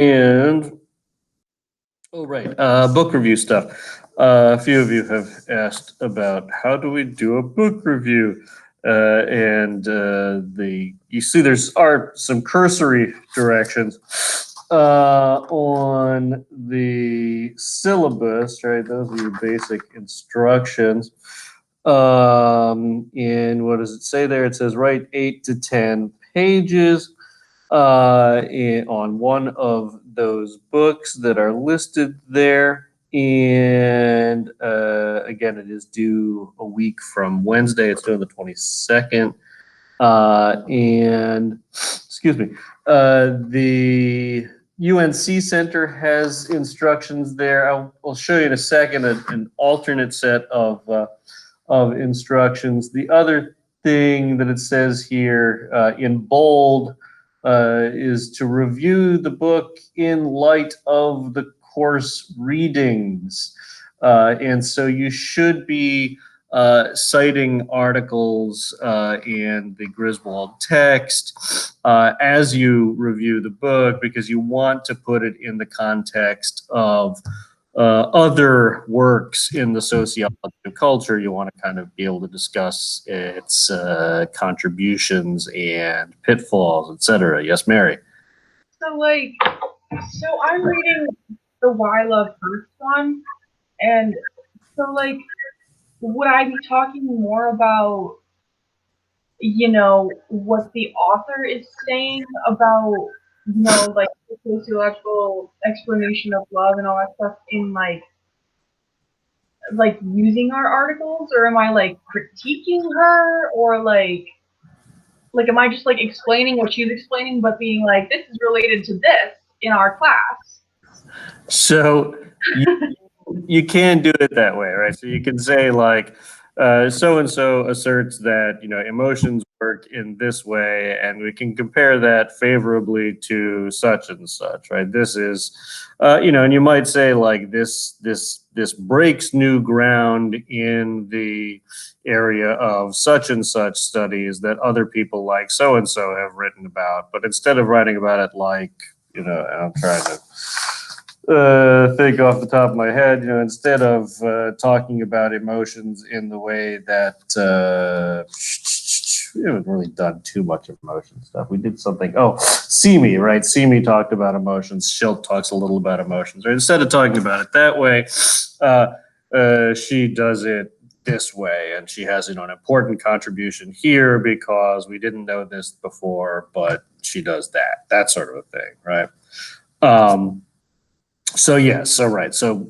And, oh, right, book review stuff. A few of you have asked about how do we do a book review? You see are some cursory directions on the syllabus, right? Those are your basic instructions. And what does it say there? It says write 8 to 10 pages on one of those books that are listed there. And again, it is due a week from Wednesday. It's due on the 22nd. And excuse me, the UNC Center has instructions there. I'll show you in a second an alternate set of instructions. The other thing that it says here in bold is to review the book in light of the course readings. And so you should be citing articles and the Griswold text as you review the book, because you want to put it in the context of other works in the sociology of culture. You want to kind of be able to discuss its contributions and pitfalls, etc. Yes, Mary? So I'm reading the Why Love First one, and so would I be talking more about, what the author is saying about, the sociological explanation of love and all that stuff in using our articles, or am I critiquing her, or am I just explaining what she's explaining, but being this is related to this in our class? So you can do it that way, right? So you can say so and so asserts that emotions work in this way, and we can compare that favorably to such and such, right? This is, and you might say this breaks new ground in the area of such and such studies that other people like so and so have written about, but instead of writing about it I'm trying to think off the top of my head, instead of talking about emotions in the way that we haven't really done too much emotion stuff. We did something. Oh, Simi, right? Simi talked about emotions. Schilt talks a little about emotions, right? Instead of talking about it that way, she does it this way, and she has an important contribution here because we didn't know this before, but she does that sort of a thing, right? So yes, so right. So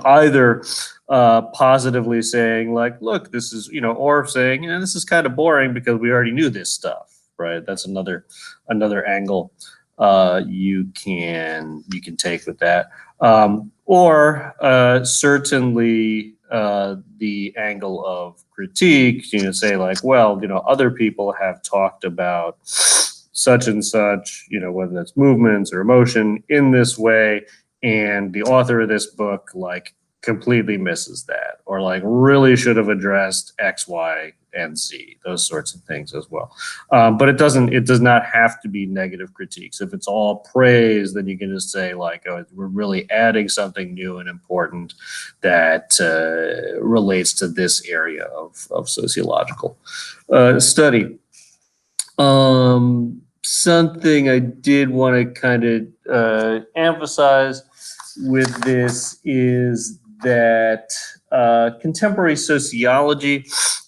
either positively saying look, this is or saying this is kind of boring because we already knew this stuff, right? That's another angle you can take with that, or certainly the angle of critique. Say well, other people have talked about such and such, whether that's movements or emotion in this way, and the author of this book completely misses that, or really should have addressed X, Y, and Z, those sorts of things as well. But it does not have to be negative critiques. If it's all praise, then you can just say oh, we're really adding something new and important that relates to this area of sociological study. Something I did want to kind of emphasize with this is that contemporary sociology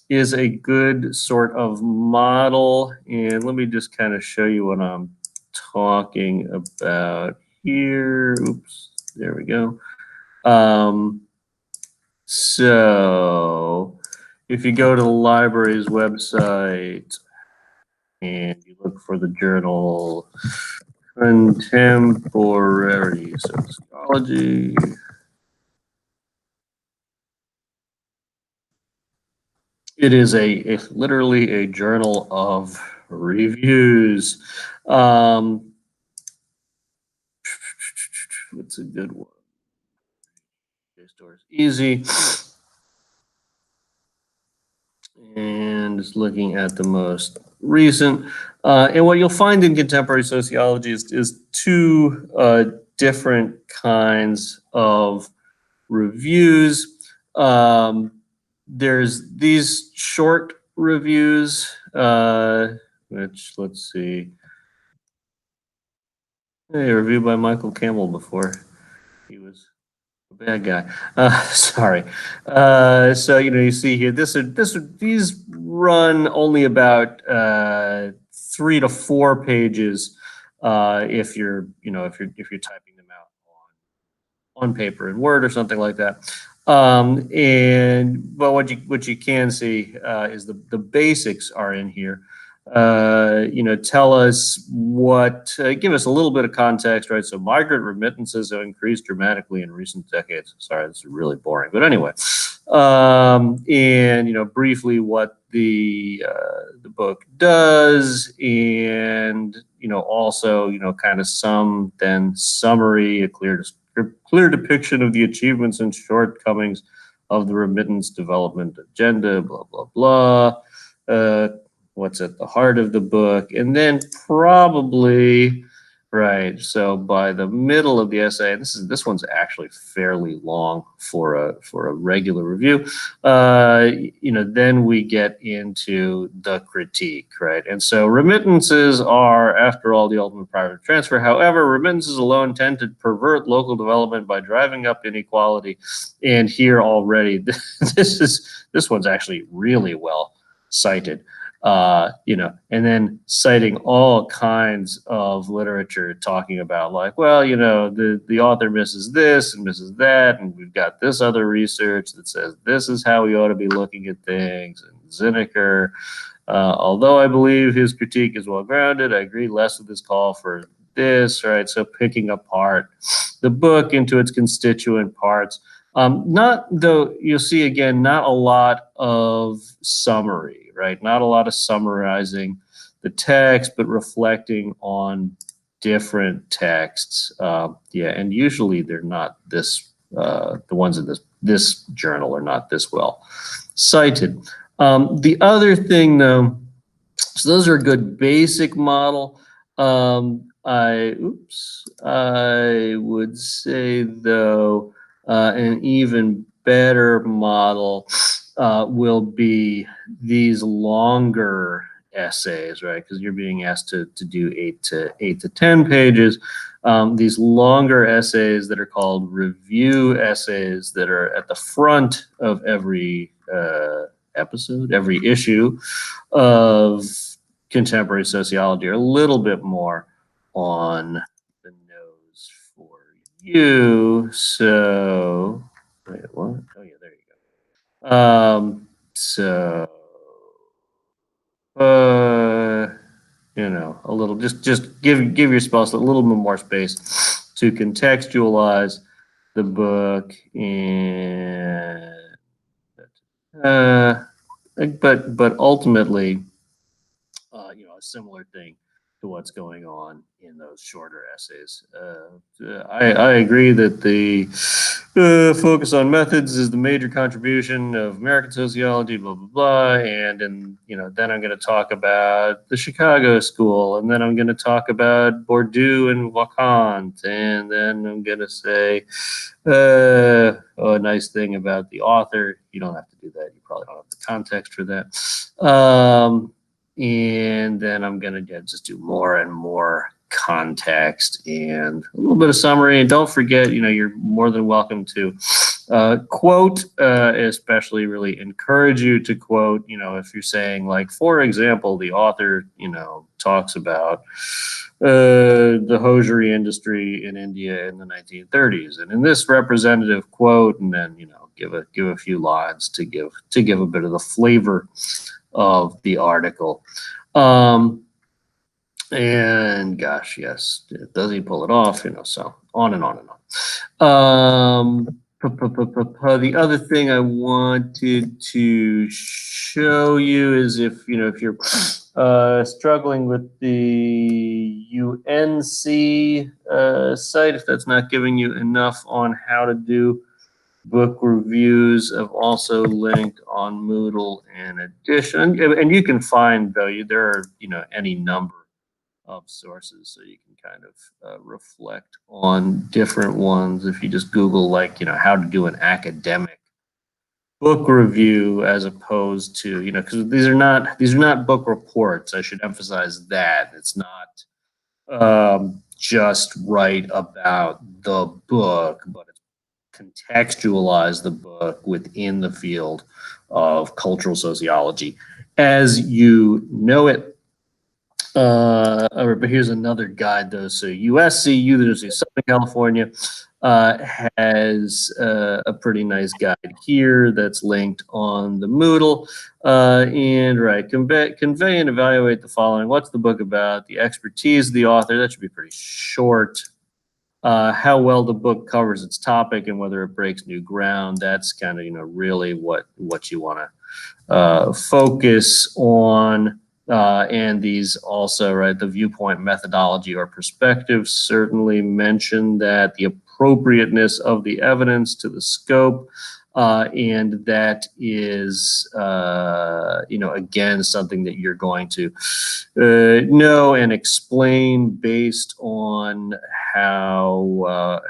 is a good sort of model. And let me just kind of show you what I'm talking about here. Oops, there we go. So if you go to the library's website, and you look for the journal Contemporary Sociology. It is literally a journal of reviews. What's a good one? JSTOR is easy. And just looking at the most recent. And what you'll find in contemporary sociology is two different kinds of reviews. There's these short reviews, which, let's see, a review by Michael Campbell before he was a bad guy. Sorry. So you see here, these run only about 3 to 4 pages if you're typing them out on paper in Word or something like that. But what you can see is the basics are in here. Tell us give us a little bit of context, right? So migrant remittances have increased dramatically in recent decades. Sorry, this is really boring, but anyway. And briefly what the book does, and also kind of some then summary, a clear depiction of the achievements and shortcomings of the remittance development agenda, blah blah blah. What's at the heart of the book, and then probably right. So by the middle of the essay, this one's actually fairly long for a regular review. Then we get into the critique, right? And so remittances are, after all, the ultimate private transfer. However, remittances alone tend to pervert local development by driving up inequality. And here already, this one's actually really well cited. And then citing all kinds of literature talking about the author misses this and misses that, and we've got this other research that says this is how we ought to be looking at things. And Zinnecker, although I believe his critique is well grounded, I agree less with his call for this, right? So picking apart the book into its constituent parts. Not though, you'll see again, not a lot of summary, right? Not a lot of summarizing the text, but reflecting on different texts. And usually they're not this, the ones in this journal are not this well cited. The other thing though, so those are a good basic model. I would say though, an even better model will be these longer essays, right? Because you're being asked to do 8 to 10 pages. These longer essays that are called review essays that are at the front of every episode, every issue of contemporary sociology are a little bit more on the nose for you. So, wait, what? Oh yeah, there you go. A little, just give your spouse a little bit more space to contextualize the book, and but ultimately, a similar thing to what's going on in those shorter essays. I agree that the focus on methods is the major contribution of American sociology, blah, blah, blah. And then I'm going to talk about the Chicago School, and then I'm going to talk about Bourdieu and Wacant, and then I'm going to say, a nice thing about the author. You don't have to do that. You probably don't have the context for that. And then I'm going to just do more and more context and a little bit of summary. And don't forget, you're more than welcome to quote, especially really encourage you to quote, if you're saying, like, for example, the author, talks about the hosiery industry in India in the 1930s. And in this representative quote, and then, give a few lines to give a bit of the flavor of the article. And gosh, yes, does he pull it off? So on and on and on. The other thing I wanted to show you is if you're struggling with the UNC site, if that's not giving you enough on how to do Book reviews have also linked on Moodle in addition, and you can find, though, there are, any number of sources, so you can kind of reflect on different ones. If you just Google, like, how to do an academic book review, as opposed to, because these are not book reports. I should emphasize that it's not just write about the book, but it's contextualize the book within the field of cultural sociology as you know it. But here's another guide, though. So USC, University of Southern California, has a pretty nice guide here that's linked on the Moodle. And right, convey and evaluate the following. What's the book about? The expertise of the author. That should be pretty short. How well the book covers its topic and whether it breaks new ground. That's kind of, really what you want to focus on. And these also, right, the viewpoint, methodology, or perspective certainly mention that the appropriateness of the evidence to the scope, and that is, again, something that you're going to know and explain based on how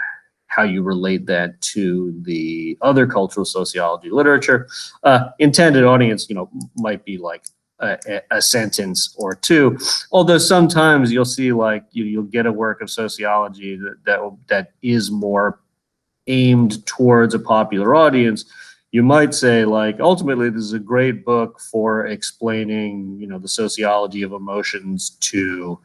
you relate that to the other cultural sociology literature. Intended audience, might be like a sentence or two, although sometimes you'll see, like, you'll get a work of sociology that is more aimed towards a popular audience. You might say, like, ultimately this is a great book for explaining, the sociology of emotions to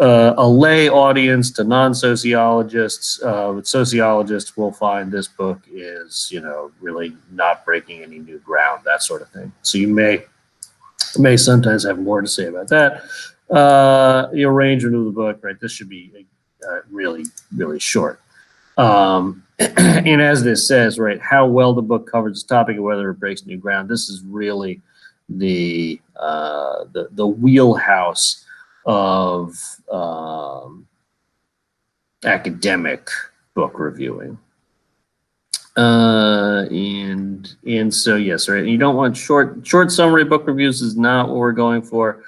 a lay audience, to non-sociologists. Sociologists will find this book is, really not breaking any new ground, that sort of thing. So you may sometimes have more to say about that. Your arrangement of the book, right? This should be really, really short. And as this says, right, how well the book covers this topic and whether it breaks new ground. This is really the wheelhouse of academic book reviewing. And so, yes, right. You don't want short summary book reviews is not what we're going for.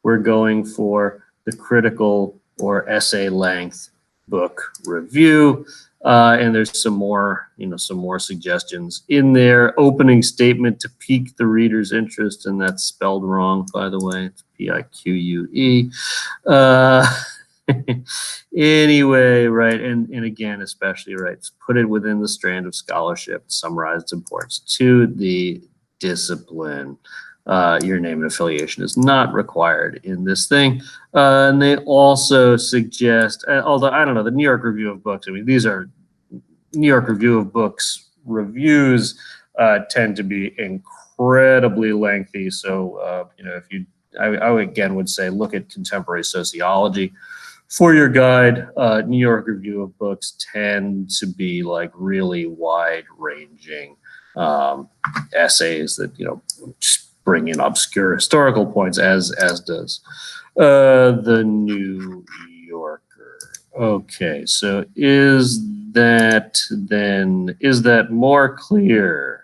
We're going for the critical or essay length book review. And there's some more suggestions in there. Opening statement to pique the reader's interest, and that's spelled wrong, by the way. It's Pique. Anyway, right, and again, especially, right, put it within the strand of scholarship, summarize its importance to the discipline. Your name and affiliation is not required in this thing. And they also suggest, although I don't know, the New York Review of Books, I mean, these are New York Review of Books reviews tend to be incredibly lengthy. So, I again would say look at contemporary sociology for your guide. New York Review of Books tend to be like really wide-ranging essays that just bring in obscure historical points, as does the New Yorker. Okay, so is that more clear?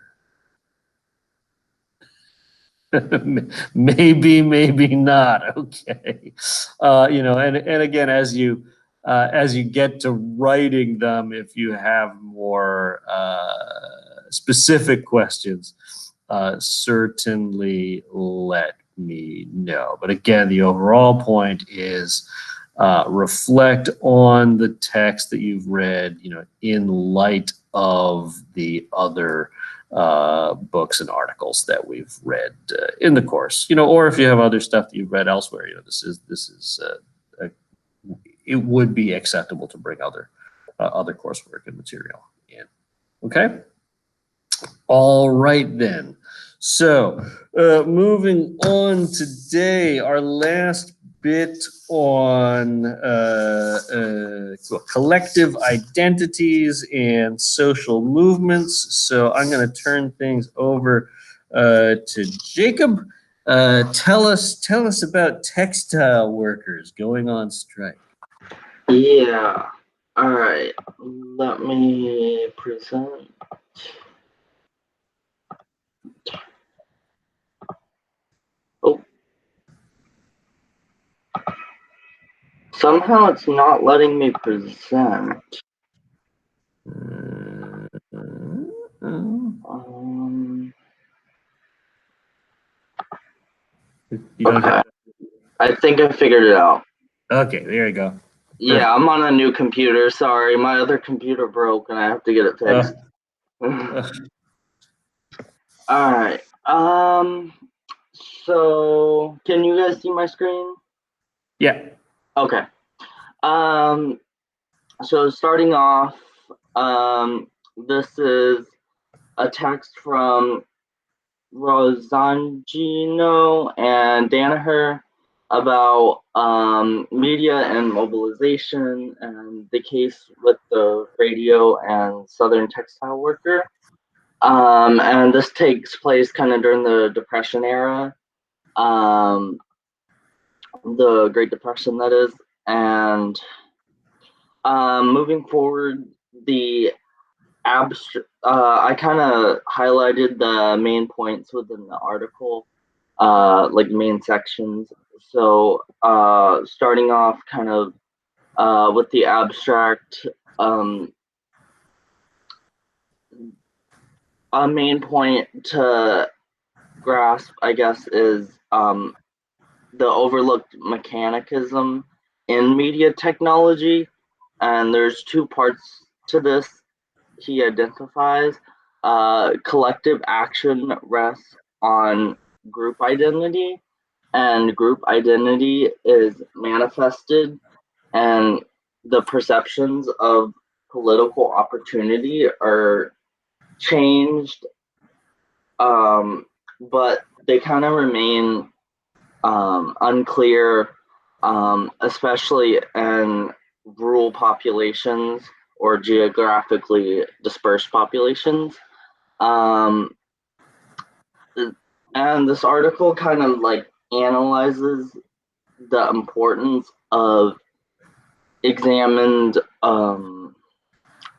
Maybe not. Okay. And again, as you get to writing them, if you have more specific questions, certainly let me know. But again, the overall point is reflect on the text that you've read, in light of the other books and articles that we've read in the course, or if you have other stuff that you've read elsewhere, this is it would be acceptable to bring other coursework and material in. Okay. All right then. So moving on today, our last bit on collective identities and social movements. So I'm going to turn things over to Jacob. Tell us about textile workers going on strike. Yeah. All right. Let me present. Somehow it's not letting me present. You don't Okay. have. I think I figured it out. Okay, there you go. Yeah, I'm on a new computer. Sorry, my other computer broke and I have to get it fixed. All right. So can you guys see my screen? Yeah. Okay. So starting off, this is a text from Roscigno and Danaher about media and mobilization and the case with the radio and Southern Textile Worker. And this takes place kind of during the Depression era, the Great Depression, that is. And moving forward, the abstract, I kind of highlighted the main points within the article, like main sections. So starting off kind of with the abstract, a main point to grasp, I guess, is the overlooked mechanicism in media technology. And there's two parts to this he identifies. Collective action rests on group identity, and group identity is manifested, and the perceptions of political opportunity are changed, but they kind of remain unclear, especially in rural populations or geographically dispersed populations. And this article kind of like analyzes the importance of examined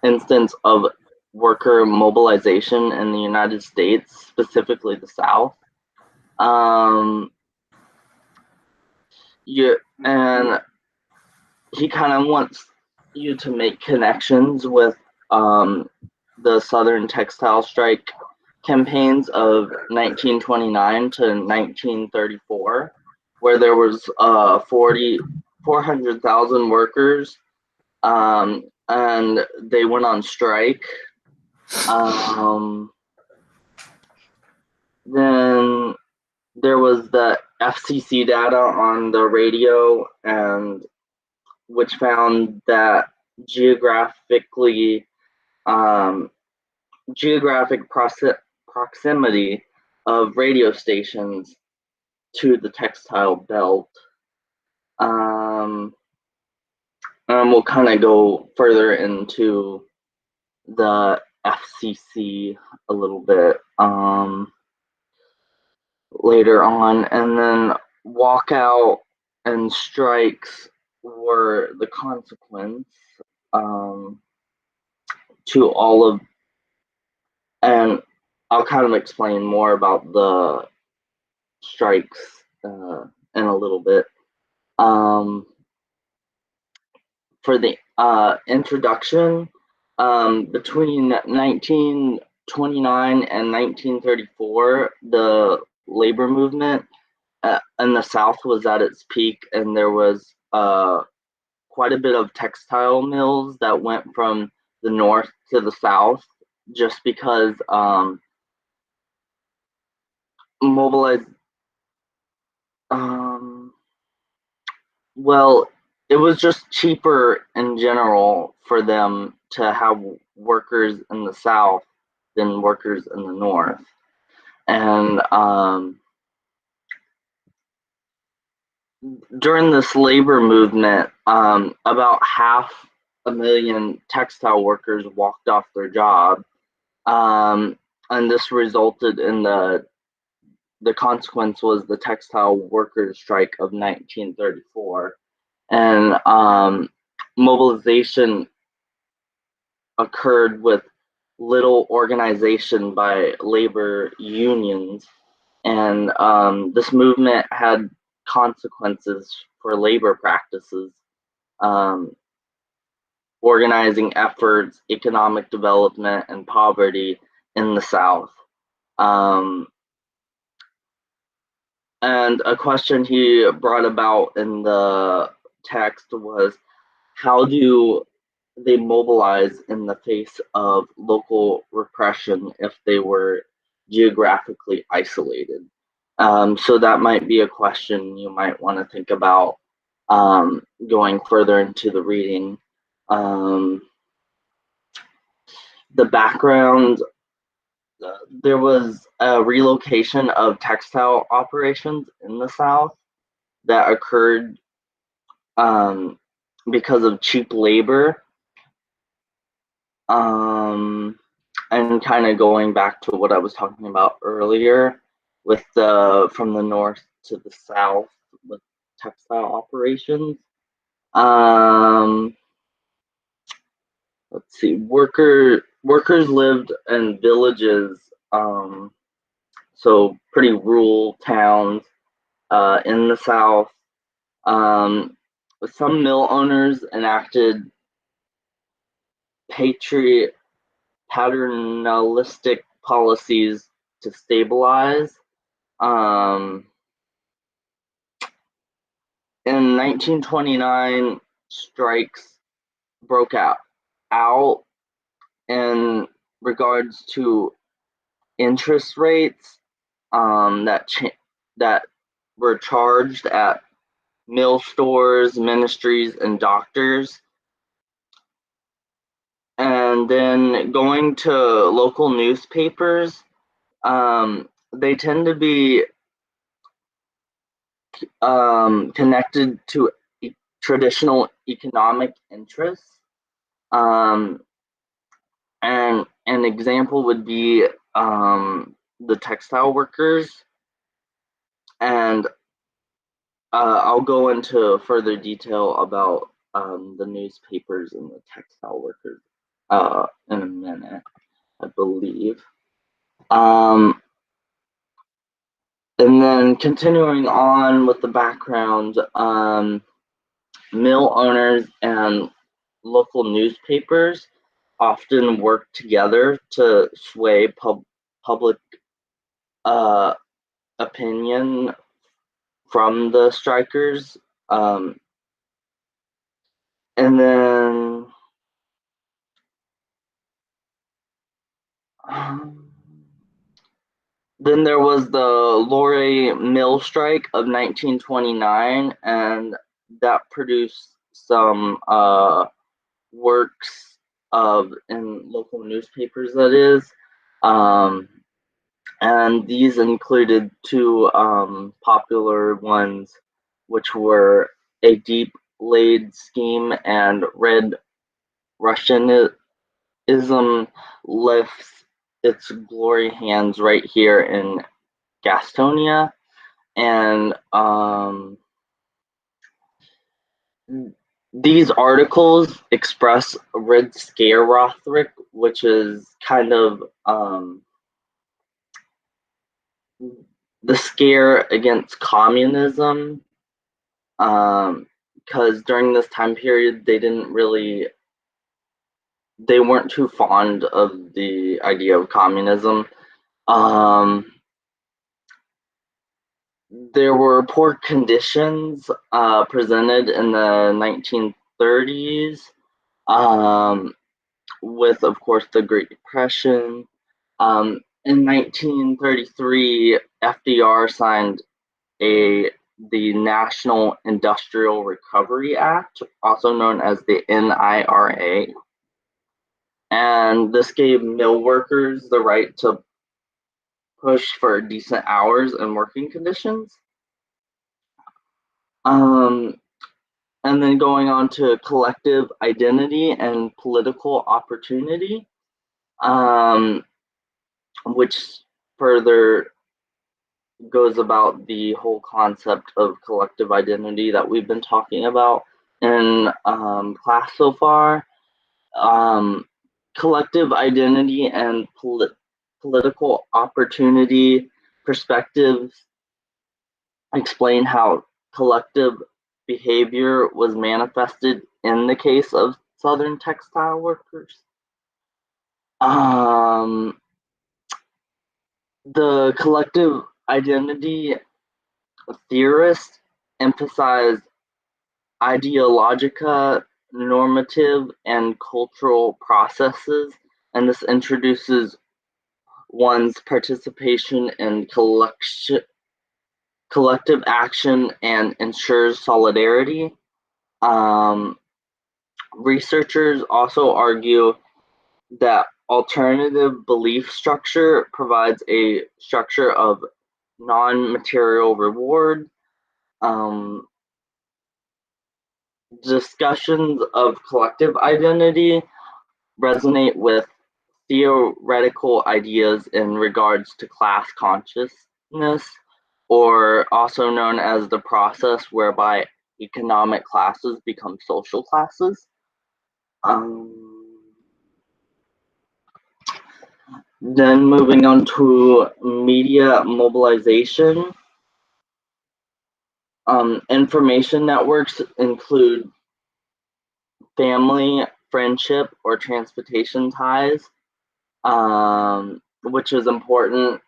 instance of worker mobilization in the United States, specifically the South. And he kind of wants you to make connections with the Southern Textile Strike campaigns of 1929 to 1934, where there was 400,000 workers, and they went on strike. Then there was the FCC data on the radio, and which found that geographic proximity of radio stations to the textile belt. And we'll kind of go further into the FCC a little bit later on. And then walkout and strikes were the consequence to all of, and I'll kind of explain more about the strikes in a little bit. For the introduction, between 1929 and 1934, the labor movement in the South was at its peak, and there was quite a bit of textile mills that went from the north to the south, just because well, it was just cheaper in general for them to have workers in the south than workers in the north. And during this labor movement, about 500,000 textile workers walked off their job. And this resulted in the consequence was the Textile Workers strike of 1934. And mobilization occurred with little organization by labor unions. And this movement had consequences for labor practices. organizing efforts, economic development, and poverty in the South. And a question he brought about in the text was, how do they mobilize in the face of local repression if they were geographically isolated? So that might be a question you might want to think about going further into the reading. The background, there was a relocation of textile operations in the South that occurred because of cheap labor. And kind of going back to what I was talking about earlier with from the north to the south with textile operations. Let's see, workers lived in villages, so pretty rural towns in the South. Some mill owners enacted paternalistic policies to stabilize. In 1929, strikes broke out in regards to interest rates that were charged at mill stores, ministries, and doctors. And then going to local newspapers, they tend to be connected to traditional economic interests. And an example would be the Textile Workers. And I'll go into further detail about the newspapers and the Textile Workers in a minute, I believe. And then continuing on with the background, mill owners and local newspapers often work together to sway public opinion from the strikers. And then there was the Lorry Mill strike of 1929, and that produced some works in local newspapers, that is. And these included two popular ones, which were A Deep Laid Scheme and Red Russianism Lifts Its Glory Hands Right Here in Gastonia. And these articles express Red Scare Rothric, which is kind of the scare against communism, because during this time period they weren't too fond of the idea of communism. There were poor conditions presented in the 1930s, with, of course, the Great Depression. In 1933, FDR signed the National Industrial Recovery Act, also known as the NIRA. And this gave mill workers the right to push for decent hours and working conditions. And then going on to collective identity and political opportunity, which further goes about the whole concept of collective identity that we've been talking about in class so far. Collective identity and political opportunity perspectives explain how collective behavior was manifested in the case of Southern textile workers. The collective identity theorists emphasize ideologica, normative, and cultural processes, and this introduces one's participation in collective action and ensures solidarity. Researchers also argue that alternative belief structure provides a structure of non-material reward. Discussions of collective identity resonate with theoretical ideas in regards to class consciousness, or also known as the process whereby economic classes become social classes. Then moving on to media mobilization. Information networks include family, friendship, or transportation ties, which is important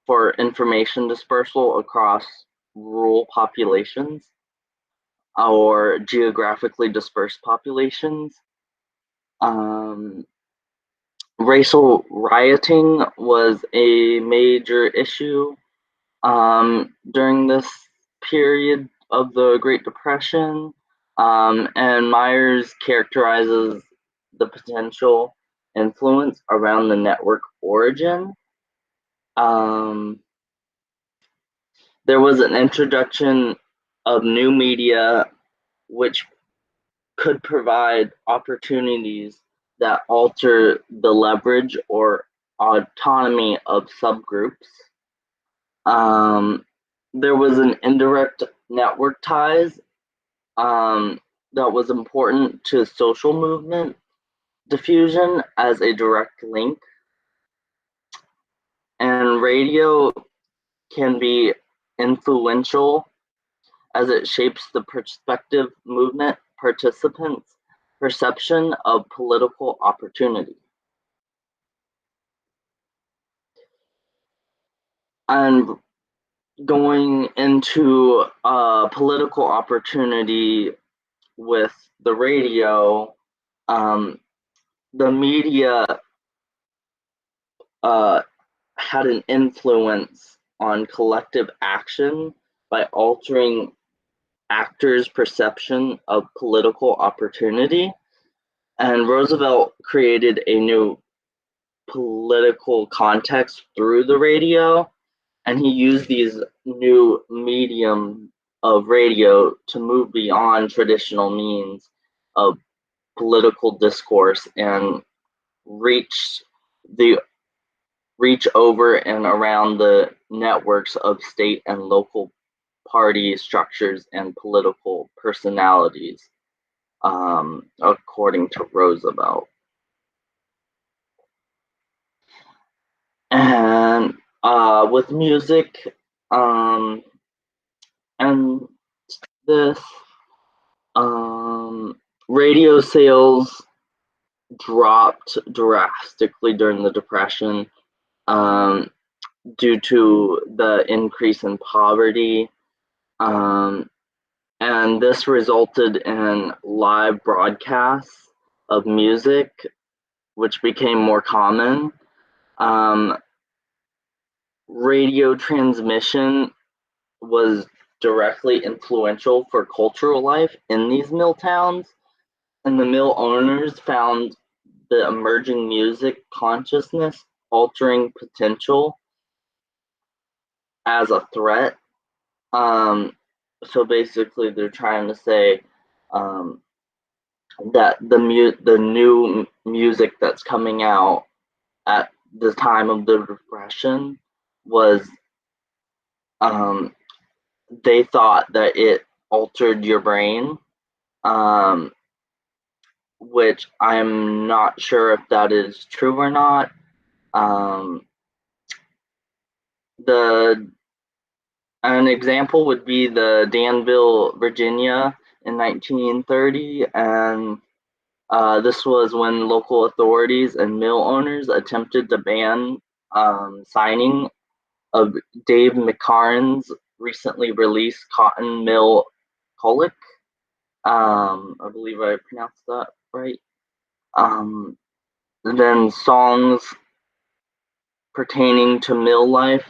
for information dispersal across rural populations or geographically dispersed populations. Racial rioting was a major issue during this period of the Great Depression, and Myers characterizes the potential influence around the network origin. There was an introduction of new media which could provide opportunities that alter the leverage or autonomy of subgroups. There was an indirect network ties that was important to social movement diffusion as a direct link. And radio can be influential as it shapes the prospective movement participants' perception of political opportunity. And going into political opportunity with the radio, the media had an influence on collective action by altering actors' perception of political opportunity. And Roosevelt created a new political context through the radio, and he used these new medium of radio to move beyond traditional means of political discourse and reach over and around the networks of state and local party structures and political personalities, according to Roosevelt. And with music, and this, radio sales dropped drastically during the Depression due to the increase in poverty. And this resulted in live broadcasts of music, which became more common. Radio transmission was directly influential for cultural life in these mill towns, and the mill owners found the emerging music consciousness altering potential as a threat. So basically, they're trying to say that the new music that's coming out at the time of the Depression was, they thought that it altered your brain, which I'm not sure if that is true or not. An example would be the Danville, Virginia in 1930, and this was when local authorities and mill owners attempted to ban signing of Dave McCarran's recently released Cotton Mill Colic. I believe I pronounced that right. Then songs pertaining to mill life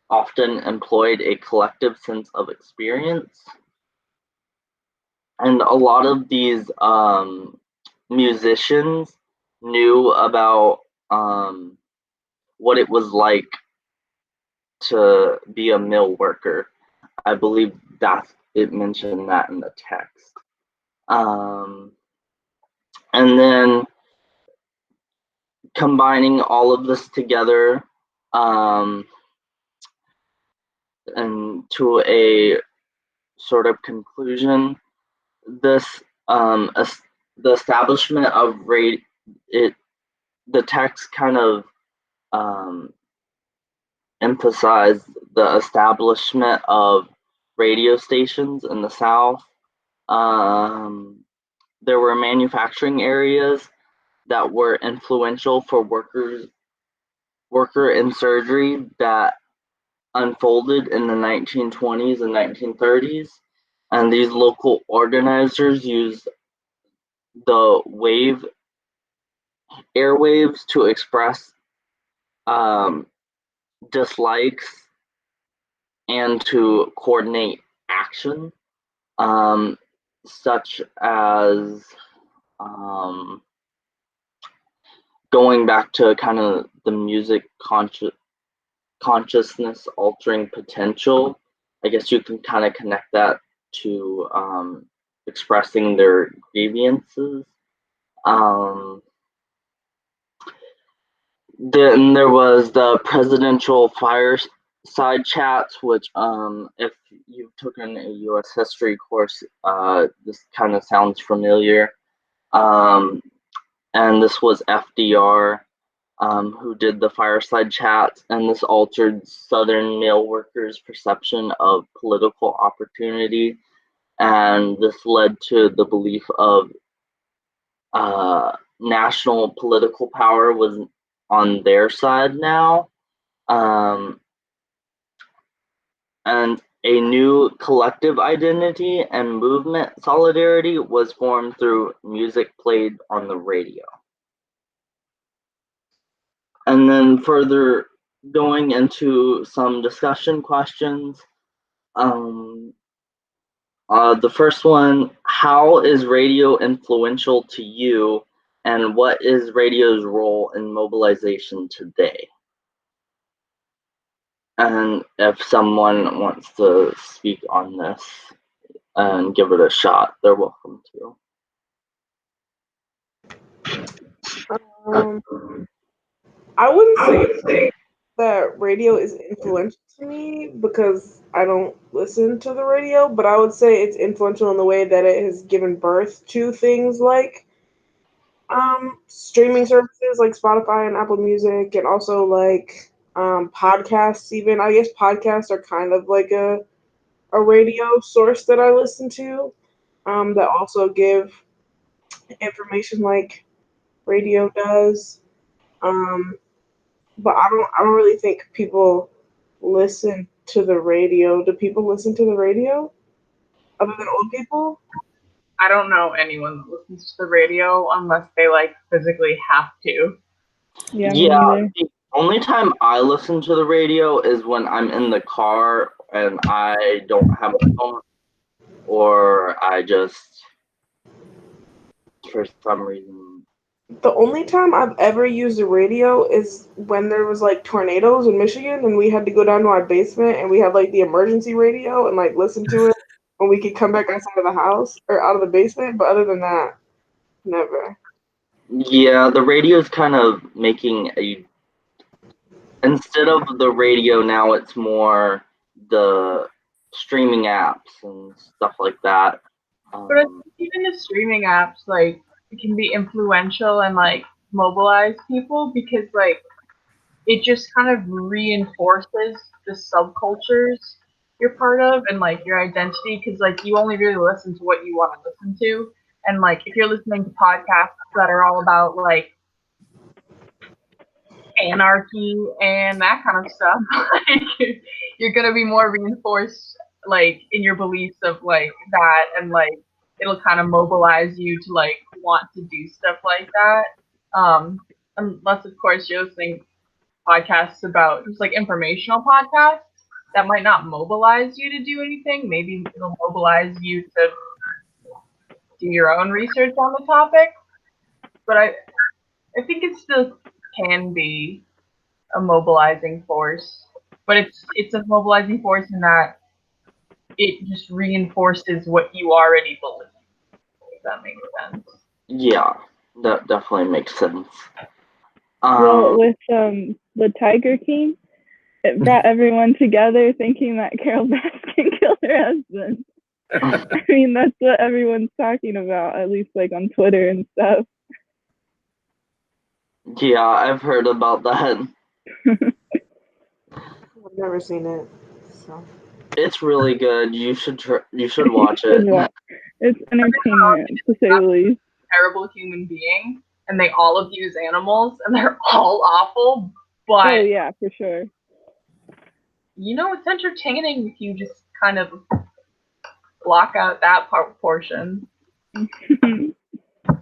often employed a collective sense of experience. And a lot of these musicians knew about what it was like to be a mill worker. I believe that it mentioned that in the text. And then combining all of this together and to a sort of conclusion, this the establishment of the text kind of emphasized the establishment of radio stations in the South. There were manufacturing areas that were influential for worker in surgery that unfolded in the 1920s and 1930s, and these local organizers used the airwaves to express dislikes and to coordinate action, such as going back to kind of the music consciousness altering potential. I guess you can kind of connect that to expressing their grievances. Then there was the presidential fireside chats, which if you've taken a U.S. history course, this kind of sounds familiar. And this was FDR who did the fireside chats, and this altered Southern mill workers' perception of political opportunity, and this led to the belief of national political power was on their side now, and a new collective identity and movement solidarity was formed through music played on the radio. And then further going into some discussion questions. The first one, how is radio influential to you, and what is radio's role in mobilization today? And if someone wants to speak on this and give it a shot, they're welcome to. I wouldn't say that radio is influential to me because I don't listen to the radio, but I would say it's influential in the way that it has given birth to things like streaming services like Spotify and Apple Music, and also like podcasts. Even I guess podcasts are kind of like a radio source that I listen to, that also give information like radio does. But I don't really think people listen to the radio. Do people listen to the radio other than old people? I don't know anyone that listens to the radio unless they like physically have to. Yeah, the only time I listen to the radio is when I'm in the car and I don't have a phone, or I just, for some reason. The only time I've ever used the radio is when there was like tornadoes in Michigan and we had to go down to our basement and we had like the emergency radio and like listen to it when we could come back outside of the house or out of the basement. But other than that, never. Yeah, the radio's kind of making instead of the radio now, it's more the streaming apps and stuff like that. But I think even the streaming apps, like, it can be influential and like mobilize people because like it just kind of reinforces the subcultures you're part of and like your identity, because like you only really listen to what you want to listen to. And like if you're listening to podcasts that are all about like anarchy and that kind of stuff, like you're gonna be more reinforced like in your beliefs of like that, and like it'll kind of mobilize you to like want to do stuff like that. Unless of course you're listening to podcasts about just like informational podcasts that might not mobilize you to do anything. Maybe it'll mobilize you to do your own research on the topic. But I think it still can be a mobilizing force. But it's a mobilizing force in that it just reinforces what you already believe. If that makes sense. Yeah, that definitely makes sense. Well, with the Tiger King, it brought everyone together thinking that Carol Baskin killed her husband. I mean, that's what everyone's talking about, at least like on Twitter and stuff. Yeah, I've heard about that. I've never seen it, so. It's really good. You should watch it. It's entertainment, to say the least. Terrible human being, and they all abuse animals, and they're all awful. But oh yeah, for sure. You know, it's entertaining if you just kind of block out that portion. It's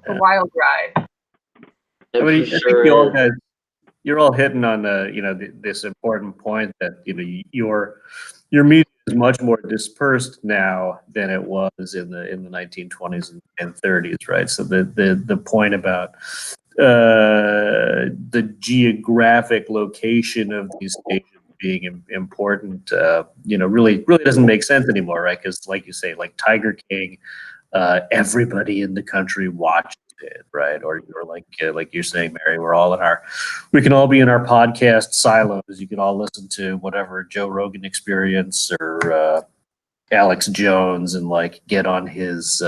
a wild ride. I mean, I think you're all hitting on this important point that your media is much more dispersed now than it was in the 1920s and 30s, right? So the point about the geographic location of these stations being important, really doesn't make sense anymore, right? Because like you say, like Tiger King, everybody in the country watched it, right? Or like you're saying, Mary, we can all be in our podcast silos. You can all listen to whatever Joe Rogan Experience or Alex Jones and like get on his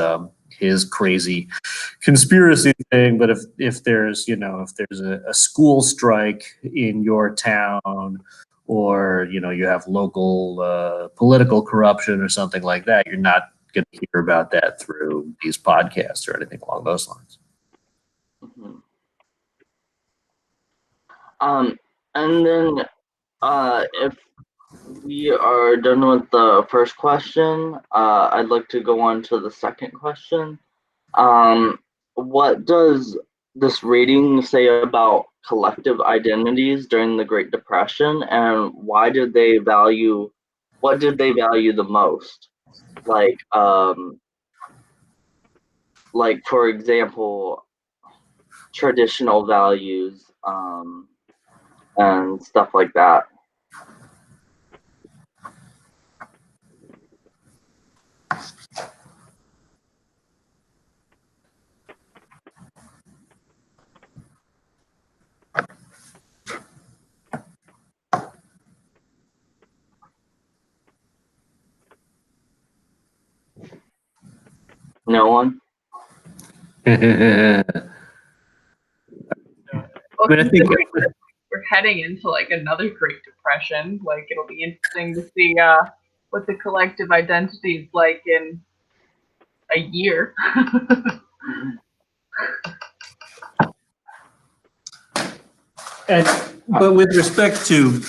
crazy conspiracy thing. But if there's a school strike in your town, or you have local political corruption or something like that, you're not going to hear about that through these podcasts or anything along those lines. Mm-hmm. And then if we are done with the first question, I'd like to go on to the second question. What does this reading say about collective identities during the Great Depression, and what did they value the most? Like for example, traditional values, and stuff like that. No one? I mean, I think we're heading into like another Great Depression. Like it'll be interesting to see what the collective identity is like in a year. But with respect to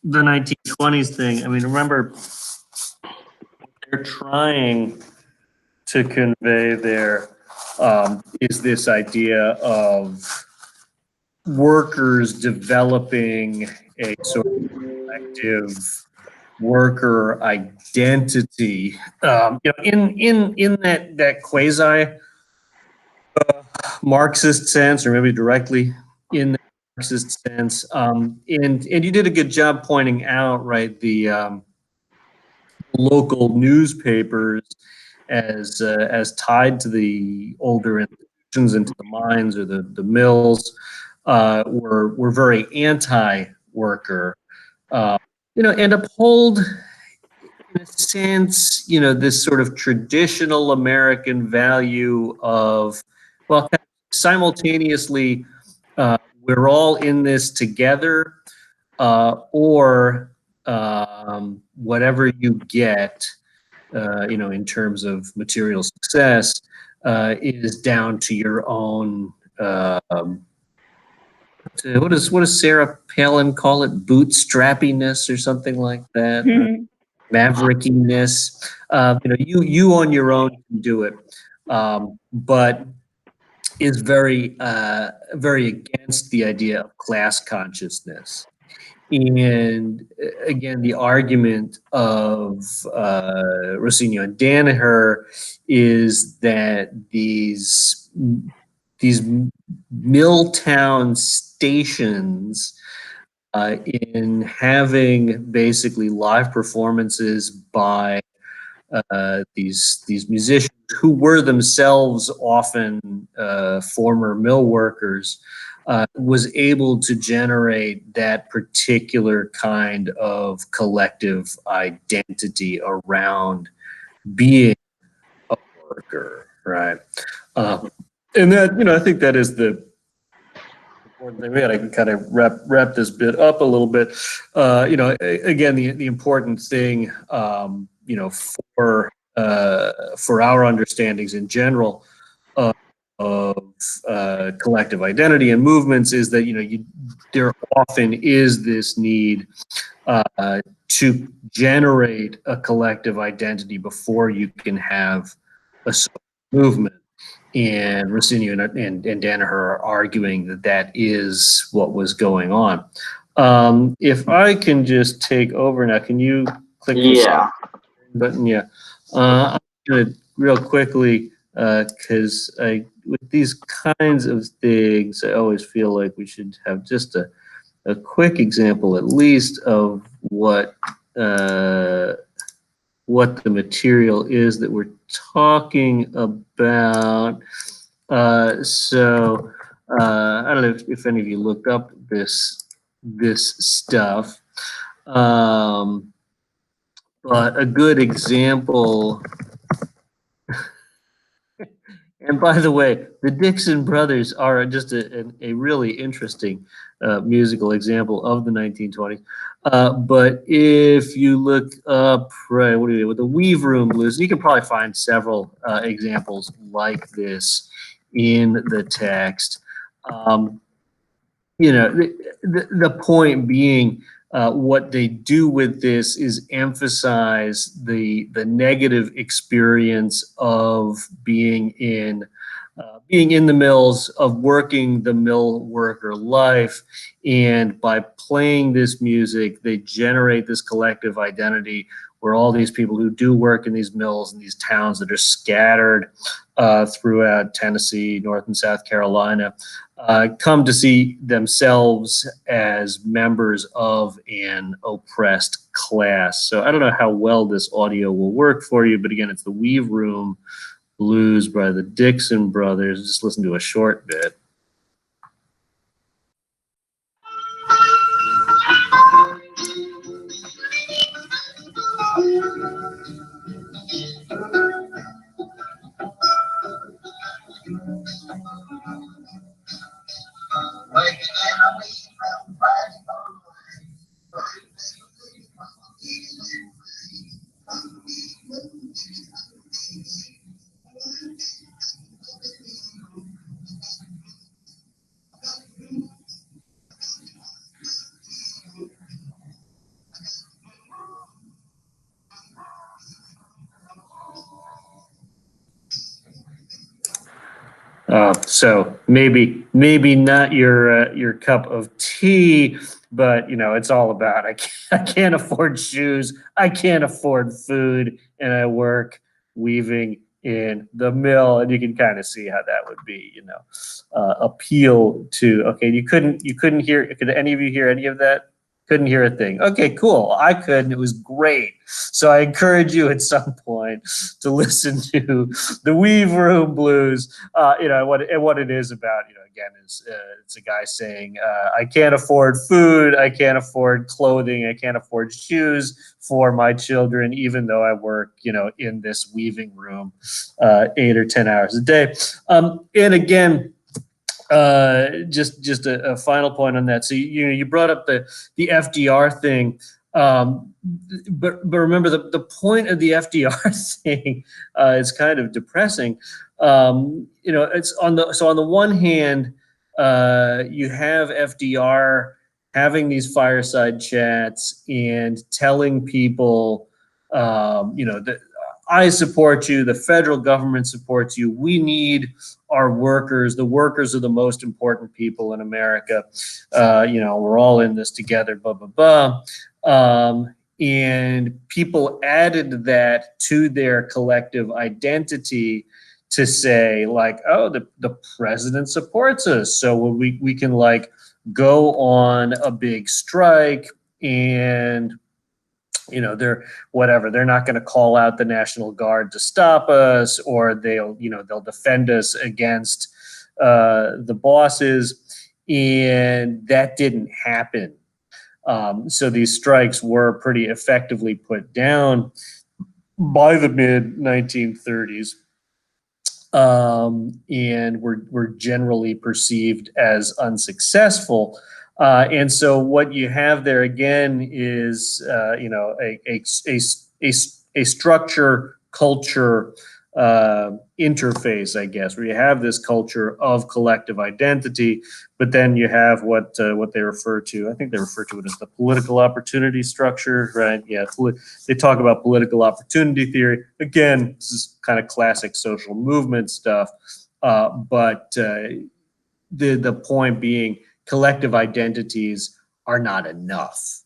the 1920s thing, I mean, remember, they're trying to convey there is this idea of workers developing a sort of collective worker identity. In that quasi Marxist sense, or maybe directly in the Marxist sense. And you did a good job pointing out, right, the local newspapers as tied to the older institutions, into the mines or the mills, were very anti-worker, and uphold, in a sense, this sort of traditional American value of, well, simultaneously, we're all in this together, or whatever you get, in terms of material success, is down to your own. What does Sarah Palin call it? Bootstrappiness or something like that. Maverickiness. You on your own can do it, but is very very against the idea of class consciousness. And again, the argument of Roscigno and Danaher is that these mill town stations, in having basically live performances by these musicians who were themselves often former mill workers, was able to generate that particular kind of collective identity around being a worker, right? And that, I think that is the important thing. I can kind of wrap this bit up a little bit. Again, the important thing, for our understandings in general of collective identity and movements is that there often is this need to generate a collective identity before you can have a social movement. And Roscigno and Danaher are arguing that that is what was going on. If I can just take over now, can you click the button? Yeah. I'm going to real quickly, because with these kinds of things, I always feel like we should have just a quick example, at least, of what the material is that we're talking about. I don't know if any of you looked up this stuff, but a good example. And by the way, the Dixon Brothers are just a really interesting musical example of the 1920s. But if you look up, with the Weave Room Blues, you can probably find several examples like this in the text. The point being, what they do with this is emphasize the negative experience of being in the mills, of working the mill worker life, and by playing this music, they generate this collective identity where all these people who do work in these mills in these towns that are scattered throughout Tennessee, North and South Carolina, come to see themselves as members of an oppressed class. So I don't know how well this audio will work for you, but again, it's the Weave Room Blues by the Dixon Brothers. Just listen to a short bit. So maybe not your cup of tea, but it's all about I can't afford shoes, I can't afford food, and I work weaving in the mill, and you can kind of see how that would be appeal to. Okay, you couldn't hear. Could any of you hear any of that? Couldn't hear a thing. Okay, cool. I could, and it was great. So I encourage you at some point to listen to the Weave Room Blues. What it is about. Again, is it's a guy saying, I can't afford food, I can't afford clothing, I can't afford shoes for my children, even though I work, in this weaving room 8 or 10 hours a day. And again, just a final point on that. So you brought up the FDR thing. But remember, the point of the FDR thing is kind of depressing. It's on the one hand, you have FDR having these fireside chats and telling people, that I support you, the federal government supports you, we need our workers, the workers are the most important people in America, we're all in this together, blah, blah, blah. And people added that to their collective identity to say, like, oh, the president supports us, so we can like go on a big strike, and they're not going to call out the National Guard to stop us, or they'll defend us against the bosses, and that didn't happen. So these strikes were pretty effectively put down by the mid 1930s, and were generally perceived as unsuccessful. And so what you have there again is a structure culture interface, I guess, where you have this culture of collective identity, but then you have what they refer to. I think they refer to it as the political opportunity structure, right? Yeah, they talk about political opportunity theory. Again, this is kind of classic social movement stuff, but the point being, collective identities are not enough.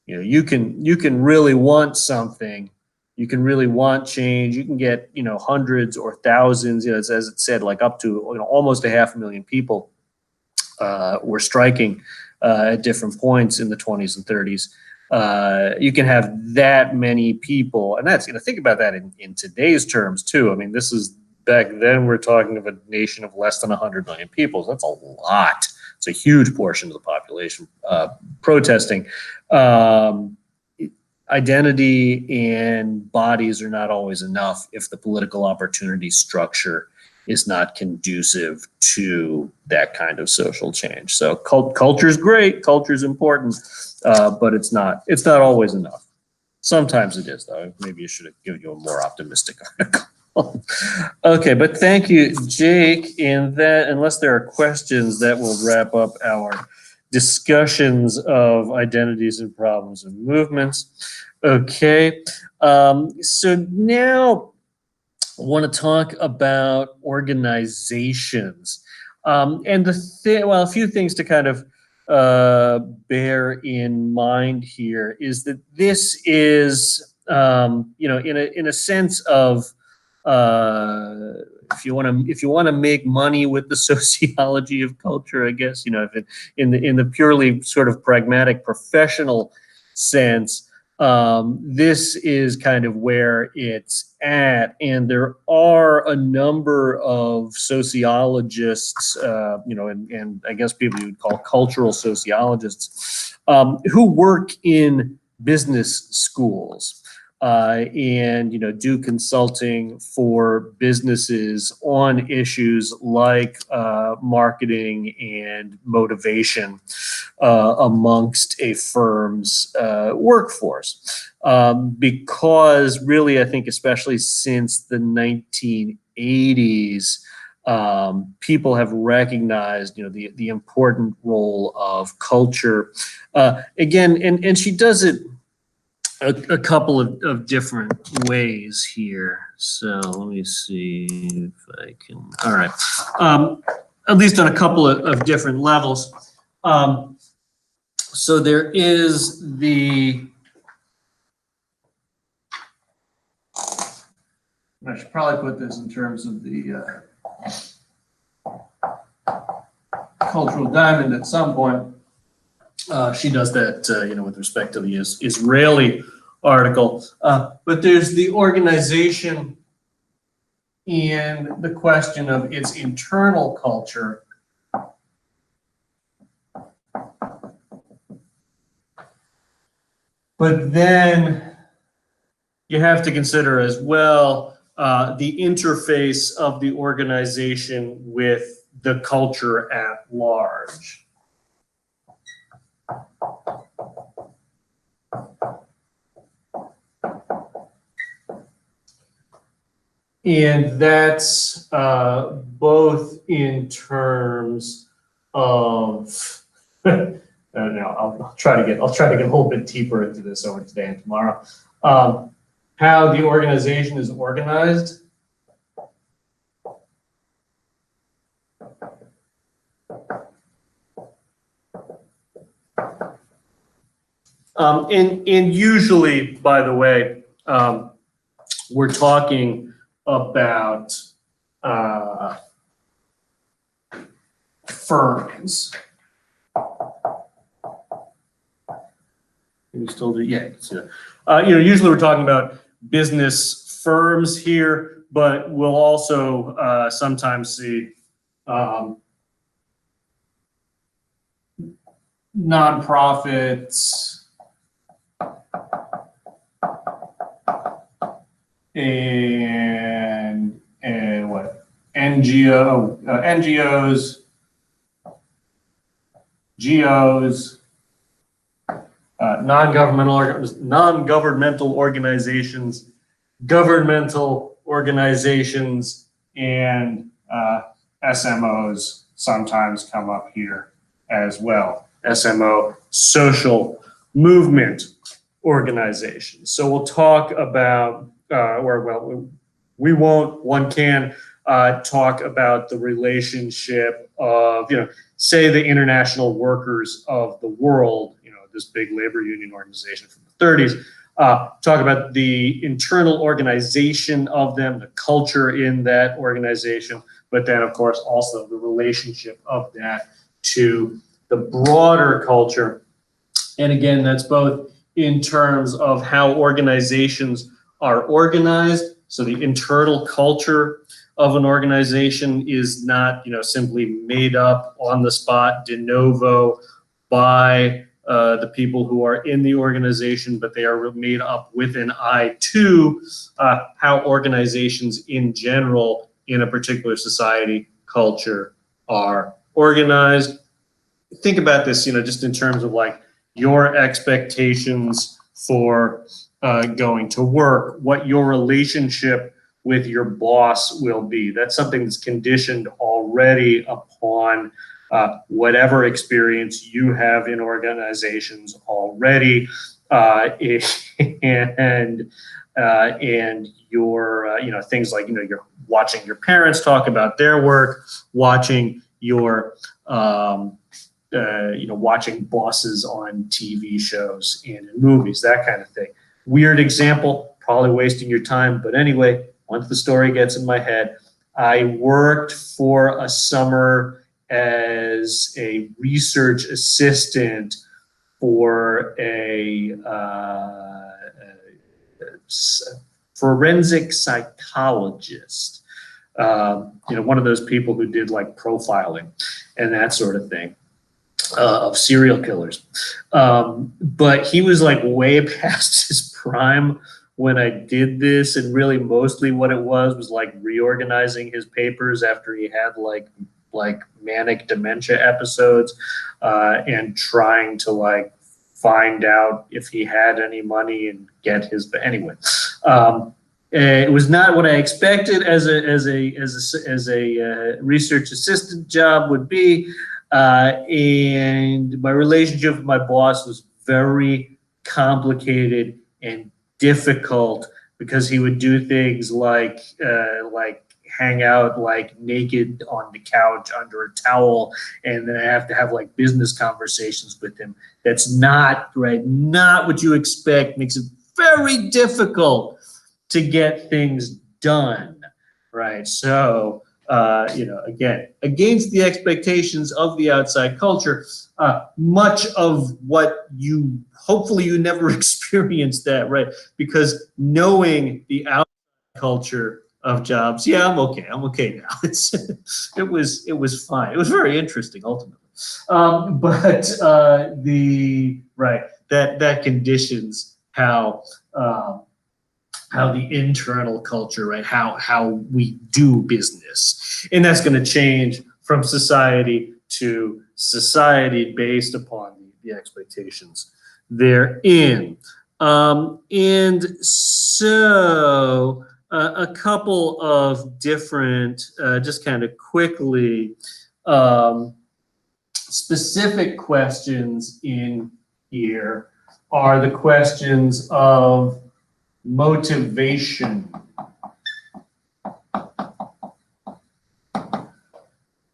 You can really want something. You can really want change. You can get, hundreds or thousands, as it said, like up to almost 500,000 people were striking at different points in the 20s and 30s. You can have that many people, and that's, think about that in today's terms too. I mean, this is back then, we're talking of a nation of less than 100 million people. So that's a lot. It's a huge portion of the population protesting. Identity and bodies are not always enough if the political opportunity structure is not conducive to that kind of social change. So culture is great, culture is important, but it's not always enough. Sometimes it is, though. Maybe I should have given you a more optimistic article. Okay, but thank you, Jake. And that, unless there are questions, that will wrap up our discussions of identities and problems and movements. Okay, so now I want to talk about organizations. And a few things to kind of bear in mind here is that this is, in a sense of, if you want to make money with the sociology of culture, I guess, if in the purely sort of pragmatic professional sense, this is kind of where it's at. And there are a number of sociologists, and I guess people you would call cultural sociologists, who work in business schools. And do consulting for businesses on issues like marketing and motivation amongst a firm's workforce. Because really, I think, especially since the 1980s, people have recognized, the important role of culture. Again, and she does it a couple of different ways here. So let me see if I can. All right. At least on a couple of different levels. So there is I should probably put this in terms of the cultural diamond at some point. She does that, with respect to the Israeli article. But there's the organization and the question of its internal culture. But then you have to consider as well the interface of the organization with the culture at large. And that's both in terms of, I don't know, I'll try to get a little bit deeper into this over today and tomorrow. How the organization is organized. And usually, by the way, we're talking about firms. Can you still do? Yeah, you can see that. Usually we're talking about business firms here, but we'll also sometimes see nonprofits and what NGOs, GOs, non-governmental organizations, governmental organizations, and SMOs sometimes come up here as well. SMO, social movement organizations. So we'll talk about, one can talk about the relationship of, say the International Workers of the World, this big labor union organization from the 30s, talk about the internal organization of them, the culture in that organization, but then of course also the relationship of that to the broader culture. And again, that's both in terms of how organizations are organized. So the internal culture of an organization is not, simply made up on the spot de novo by the people who are in the organization, but they are made up with an eye to how organizations in general in a particular society, culture are organized. Think about this, just in terms of like your expectations for going to work, what your relationship with your boss will be. That's something that's conditioned already upon whatever experience you have in organizations already, and your things like you're watching your parents talk about their work, watching your watching bosses on TV shows and in movies, that kind of thing. Weird example, probably wasting your time, but anyway, once the story gets in my head, I worked for a summer as a research assistant for a forensic psychologist, one of those people who did like profiling and that sort of thing. Of serial killers. But he was like way past his prime when I did this, and really mostly what it was like reorganizing his papers after he had like manic dementia episodes, and trying to like find out if he had any money and get his, anyway. It was not what I expected as a research assistant job would be. And my relationship with my boss was very complicated and difficult because he would do things like hang out like naked on the couch under a towel, and then I have to have like business conversations with him. That's not what you expect. Makes it very difficult to get things done, right? So again, against the expectations of the outside culture, much of what hopefully you never experienced that, right? Because knowing the outside culture of jobs, yeah, I'm okay now. It was fine. It was very interesting ultimately. But that conditions how the internal culture, right? How we do business. And that's going to change from society to society based upon the expectations therein. And so a couple of different, just kind of quickly, specific questions in here are the questions of motivation.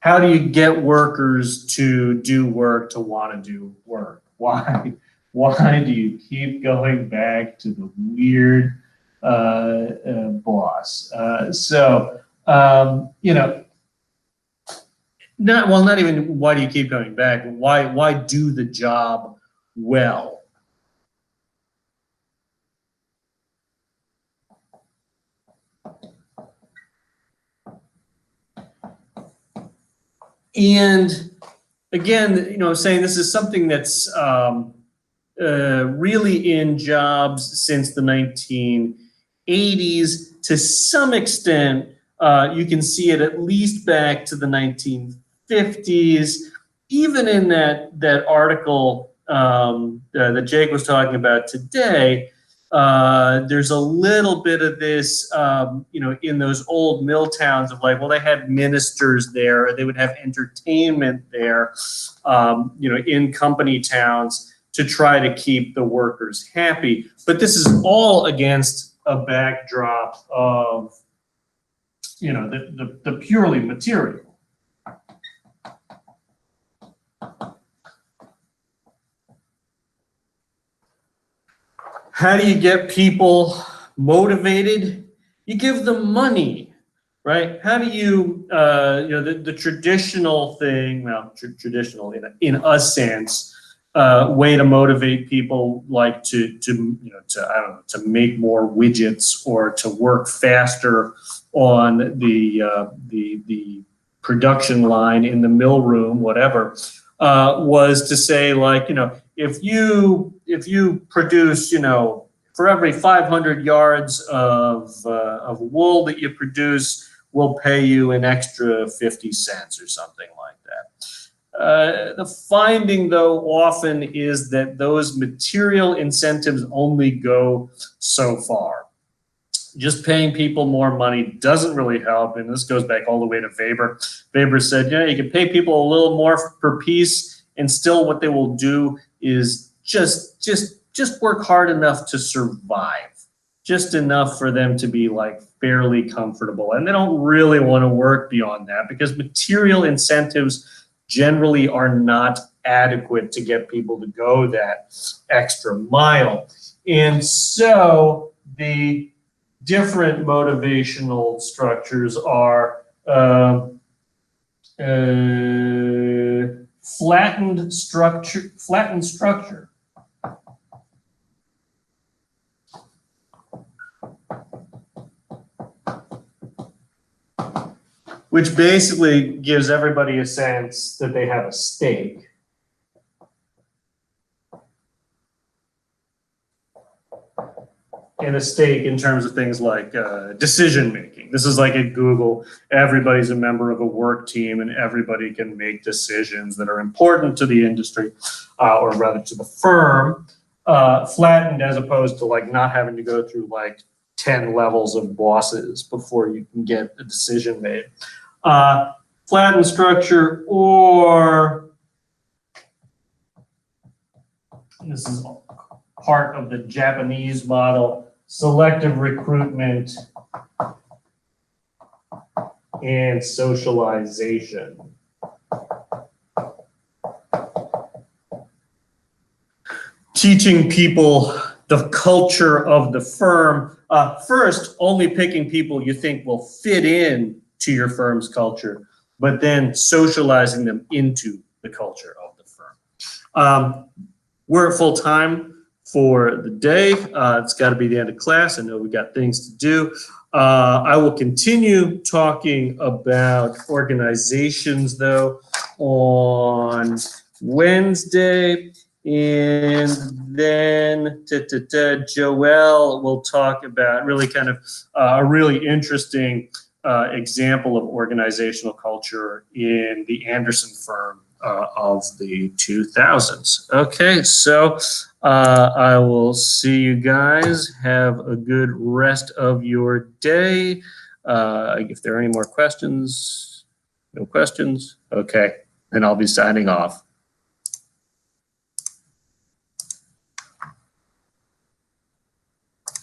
How do you get workers to do work, to want to do work? Why do you keep going back to the weird boss? You know, not even why do you keep going back? Why do the job well? And again, you know, saying this is something that's really in jobs since the 1980s. To some extent, you can see it at least back to the 1950s. Even in that article that Jake was talking about today, there's a little bit of this, you know, in those old mill towns of like, well, they had ministers there, or they would have entertainment there, you know, in company towns to try to keep the workers happy. But this is all against a backdrop of, you know, the purely material. How do you get people motivated? You give them money, right? How do you, you know, the traditional thing, well, traditional in a sense, way to motivate people, like to you know, to, I don't know, to make more widgets or to work faster on the production line in the mill room, whatever, was to say, like, you know, if you produce, you know, for every 500 yards of wool that you produce, we'll pay you an extra 50 cents or something like that. The finding, though, often is that those material incentives only go so far. Just paying people more money doesn't really help, and this goes back all the way to Weber. Weber said, yeah, you can pay people a little more per piece, and still what they will do is just work hard enough to survive, just enough for them to be like fairly comfortable. And they don't really want to work beyond that because material incentives generally are not adequate to get people to go that extra mile. And so the different motivational structures are flattened structure. Which basically gives everybody a sense that they have a stake. And a stake in terms of things like decision making. This is like at Google, everybody's a member of a work team and everybody can make decisions that are important to the industry, or rather to the firm, flattened as opposed to like not having to go through like 10 levels of bosses before you can get a decision made. Flattened structure, or this is part of the Japanese model, selective recruitment and socialization. Teaching people the culture of the firm. First, only picking people you think will fit in to your firm's culture, but then socializing them into the culture of the firm. We're at full time for the day. It's got to be the end of class. I know we got things to do. I will continue talking about organizations, though, on Wednesday. And then Joelle will talk about really kind of a really interesting example of organizational culture in the Anderson firm of the 2000s. Okay, so I will see you guys. Have a good rest of your day. If there are any more questions, no questions? Okay, then I'll be signing off.